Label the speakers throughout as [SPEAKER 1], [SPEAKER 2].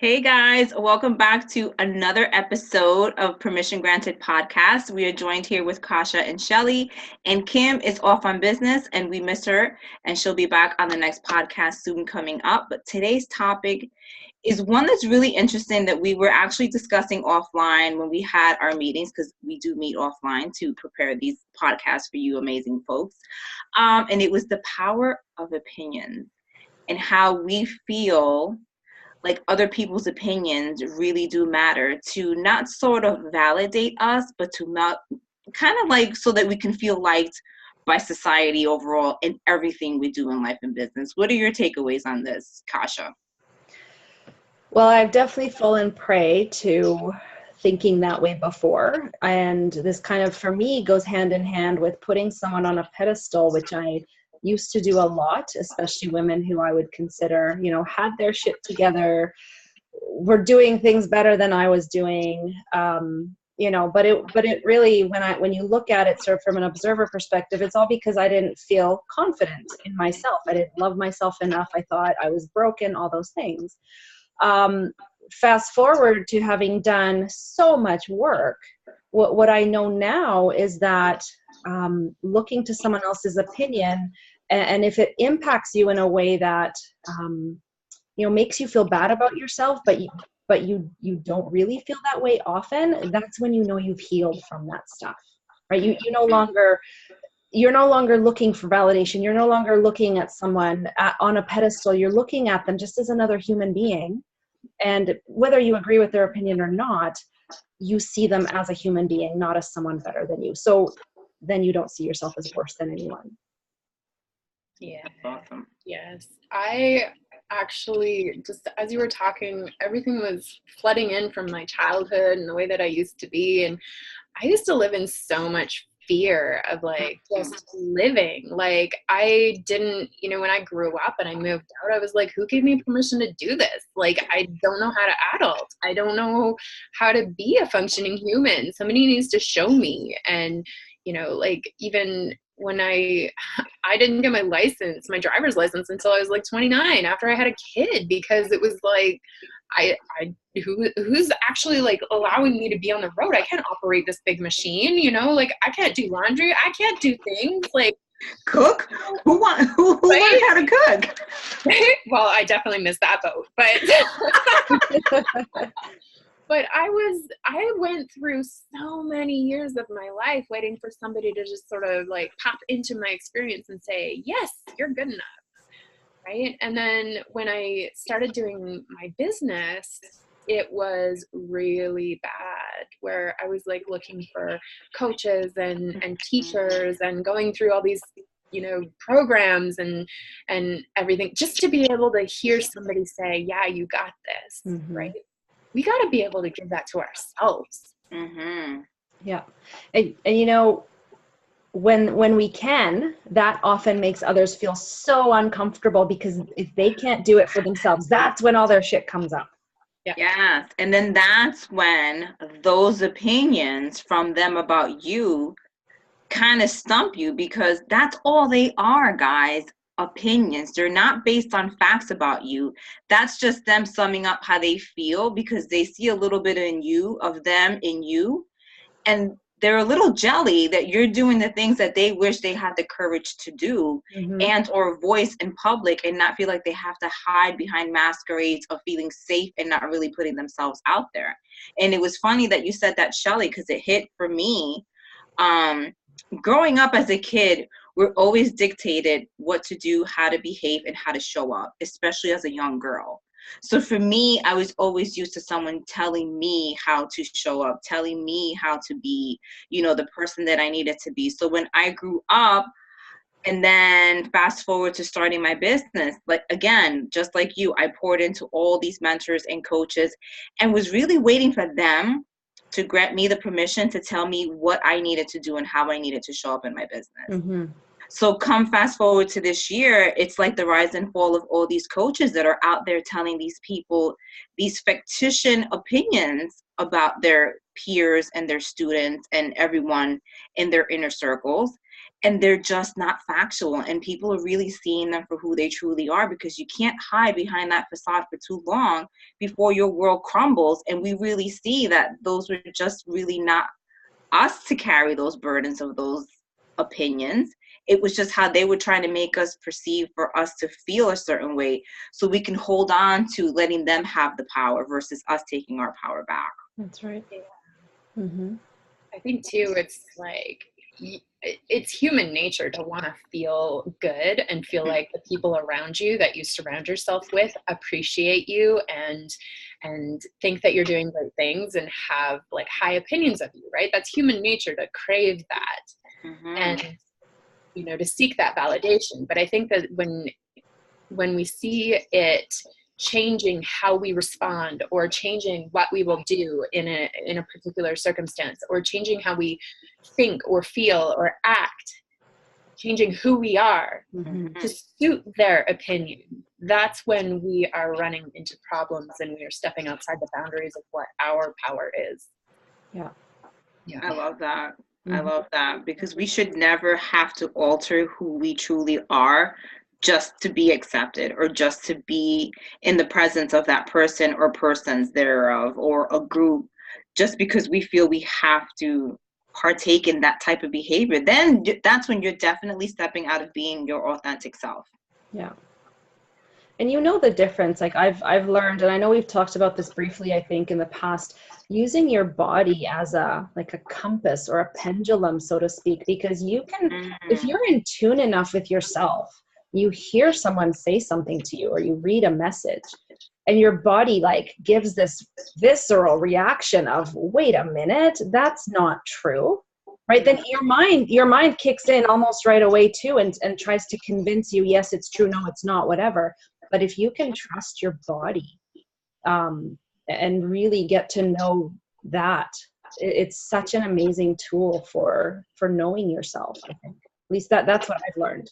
[SPEAKER 1] Hey guys, welcome back to another episode of Permission Granted Podcast. We are joined here with Kasha and Shelly, and Kim is off on business and we miss her, and she'll be back on the next podcast soon coming up. But today's topic is one that's really interesting that we were actually discussing offline when we had our meetings, because we do meet offline to prepare these podcasts for you amazing folks. And it was the power of opinions and how we feel like other people's opinions really do matter to not sort of validate us, but to not kind of like so that we can feel liked by society overall in everything we do in life and business. What are your takeaways on this, Kasha?
[SPEAKER 2] Well, I've definitely fallen prey to thinking that way before. And this kind of, for me, goes hand in hand with putting someone on a pedestal, which I used to do a lot, especially women who I would consider, had their shit together, were doing things better than I was doing. But it really, when you look at it sort of from an observer perspective, it's all because I didn't feel confident in myself. I didn't love myself enough. I thought I was broken, all those things. Fast forward to having done so much work, what I know now is that looking to someone else's opinion, and if it impacts you in a way that makes you feel bad about yourself, but you don't really feel that way often, that's when you know you've healed from that stuff, right? You're no longer looking for validation. You're no longer looking at someone on a pedestal. You're looking at them just as another human being. And whether you agree with their opinion or not, you see them as a human being, not as someone better than you. So then you don't see yourself as worse than anyone.
[SPEAKER 3] Yeah.
[SPEAKER 1] Awesome.
[SPEAKER 3] Yes. I actually, just as you were talking, everything was flooding in from my childhood and the way that I used to be. And I used to live in so much fear of just living. I didn't, when I grew up and I moved out, I was like, who gave me permission to do this? I don't know how to adult. I don't know how to be a functioning human. Somebody needs to show me. And, even when I didn't get my driver's license until I was 29 after I had a kid, because it was who's actually allowing me to be on the road? I can't operate this big machine, I can't do laundry. I can't do things
[SPEAKER 1] cook. Who learned how to cook?
[SPEAKER 3] Well, I definitely missed that boat, but I went through so many years of my life waiting for somebody to just sort of pop into my experience and say, yes, you're good enough. Right. And then when I started doing my business, it was really bad, where I was looking for coaches and teachers and going through all these, programs and everything, just to be able to hear somebody say, yeah, you got this. Mm-hmm. Right. We got to be able to give that to ourselves.
[SPEAKER 1] Mm-hmm.
[SPEAKER 2] Yeah. And when we can, that often makes others feel so uncomfortable, because if they can't do it for themselves, that's when all their shit comes up.
[SPEAKER 1] Yeah. Yes. And then that's when those opinions from them about you kind of stump you, because that's all they are, guys. Opinions. They're not based on facts about you. That's just them summing up how they feel, because they see a little bit of them in you, and they're a little jelly that you're doing the things that they wish they had the courage to do, mm-hmm. and or voice in public, and not feel like they have to hide behind masquerades of feeling safe and not really putting themselves out there. And it was funny that you said that, Shelly, because it hit for me. Growing up as a kid, we're always dictated what to do, how to behave, and how to show up, especially as a young girl. So for me, I was always used to someone telling me how to show up, telling me how to be, the person that I needed to be. So when I grew up, and then fast forward to starting my business, again, just like you, I poured into all these mentors and coaches and was really waiting for them to grant me the permission to tell me what I needed to do and how I needed to show up in my business. Mm-hmm. So come fast forward to this year, it's like the rise and fall of all these coaches that are out there telling these people these fictitious opinions about their peers and their students and everyone in their inner circles. and they're just not factual, and people are really seeing them for who they truly are, because you can't hide behind that facade for too long before your world crumbles. And we really see that those were just really not us to carry those burdens of those opinions. It was just how they were trying to make us perceive for us to feel a certain way, so we can hold on to letting them have the power versus us taking our power back.
[SPEAKER 2] That's right.
[SPEAKER 3] Mm-hmm. I think too, it's like, it's human nature to want to feel good and feel like the people around you that you surround yourself with appreciate you and think that you're doing great things and have like high opinions of you, right? That's human nature to crave that. Mm-hmm. And, you know, to seek that validation. But I think that when we see it changing how we respond, or changing what we will do in a particular circumstance, or changing how we think or feel or act, changing who we are to suit their opinion, that's when we are running into problems and we are stepping outside the boundaries of what our power is.
[SPEAKER 2] Yeah.
[SPEAKER 1] I love that. I love that, because we should never have to alter who we truly are just to be accepted, or just to be in the presence of that person or persons thereof, or a group, just because we feel we have to partake in that type of behavior. Then that's when you're definitely stepping out of being your authentic self.
[SPEAKER 2] Yeah. And you know the difference, like I've learned, and I know we've talked about this briefly, I think, in the past, using your body as a compass or a pendulum, so to speak, because you can, if you're in tune enough with yourself, you hear someone say something to you, or you read a message, and your body like gives this visceral reaction of, wait a minute, that's not true. Right, then your mind kicks in almost right away too, and tries to convince you, yes, it's true, no, it's not, whatever. But if you can trust your body, and really get to know that, it's such an amazing tool for knowing yourself. I think, at least that's what I've learned.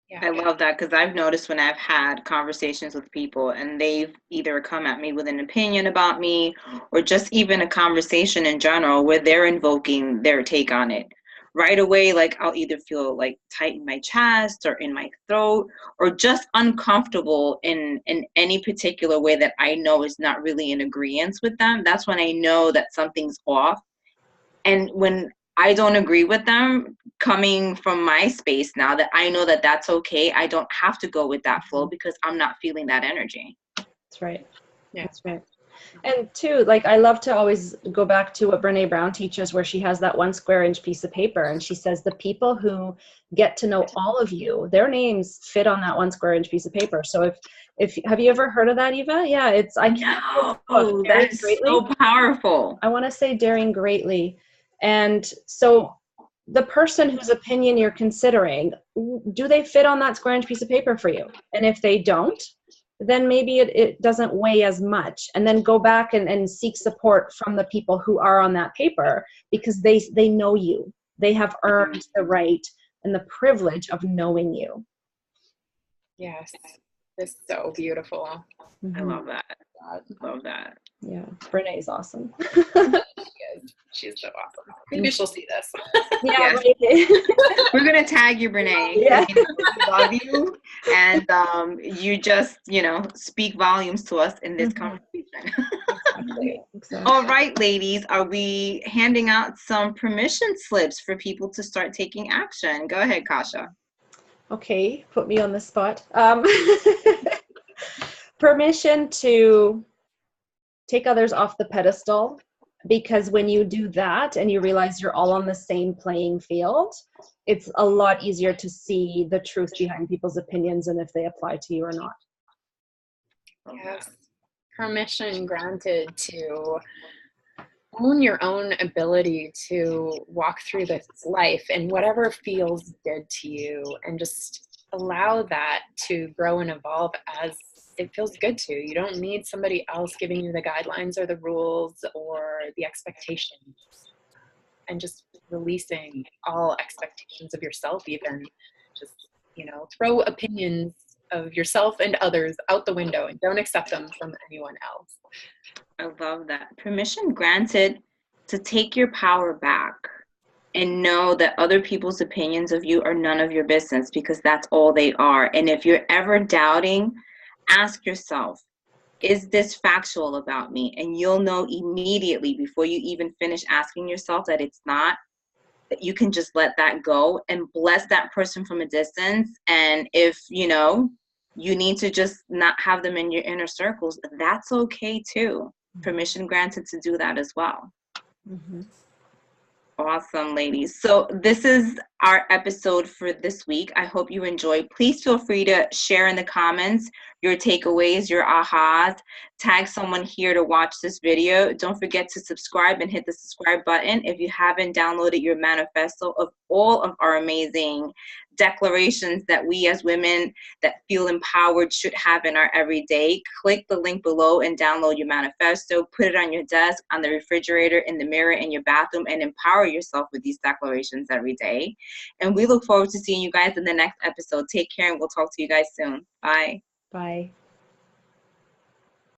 [SPEAKER 1] Yeah. I love that, because I've noticed when I've had conversations with people and they've either come at me with an opinion about me, or just even a conversation in general where they're invoking their take on it, right away, like I'll either feel like tight in my chest or in my throat, or just uncomfortable in any particular way that I know is not really in agreement with them. That's when I know that something's off. And when I don't agree with them, coming from my space now, that I know that that's okay, I don't have to go with that flow, because I'm not feeling that energy.
[SPEAKER 2] That's right. Yeah, that's right. And too, like, I love to always go back to what Brene Brown teaches, where she has that 1 square inch piece of paper, and she says the people who get to know all of you, their names fit on that 1 square inch piece of paper. So if have you ever heard of that, Eva? Yeah, it's
[SPEAKER 1] that is so powerful.
[SPEAKER 2] I want to say Daring Greatly. And so the person whose opinion you're considering, do they fit on that square inch piece of paper for you? And if they don't, then maybe it doesn't weigh as much. And then go back and seek support from the people who are on that paper, because they know you. They have earned the right and the privilege of knowing you.
[SPEAKER 3] Yes, it's so beautiful.
[SPEAKER 1] I love that. Love that.
[SPEAKER 2] Yeah, Brene is awesome.
[SPEAKER 3] She's so awesome. Maybe she'll see this.
[SPEAKER 2] Yeah,
[SPEAKER 1] we're gonna tag you, Brene.
[SPEAKER 2] Yeah.
[SPEAKER 1] We love you, and you just speak volumes to us in this conversation. Exactly. All right, ladies, are we handing out some permission slips for people to start taking action? Go ahead, Kasha.
[SPEAKER 2] Okay, put me on the spot. Permission to take others off the pedestal, because when you do that and you realize you're all on the same playing field, it's a lot easier to see the truth behind people's opinions and if they apply to you or not.
[SPEAKER 3] Yes. Permission granted to own your own ability to walk through this life and whatever feels good to you, and just allow that to grow and evolve as it feels good to. You don't need somebody else giving you the guidelines or the rules or the expectations, and just releasing all expectations of yourself, even just, throw opinions of yourself and others out the window and don't accept them from anyone else.
[SPEAKER 1] I love that. Permission granted to take your power back. and know that other people's opinions of you are none of your business, because that's all they are. And if you're ever doubting, ask yourself, is this factual about me? And you'll know immediately before you even finish asking yourself that it's not, that you can just let that go and bless that person from a distance. And if, you know, you need to just not have them in your inner circles, that's okay too. Permission granted to do that as well.
[SPEAKER 2] Mm-hmm.
[SPEAKER 1] Awesome, ladies. So this is our episode for this week. I hope you enjoyed. Please feel free to share in the comments your takeaways, your ahas. Tag someone here to watch this video. Don't forget to subscribe and hit the subscribe button if you haven't downloaded your manifesto of all of our amazing declarations that we as women that feel empowered should have in our everyday. Click the link below and download your manifesto. Put it on your desk, on the refrigerator, in the mirror, in your bathroom, and empower yourself with these declarations every day. And we look forward to seeing you guys in the next episode. Take care, and we'll talk to you guys soon. Bye.
[SPEAKER 2] Bye.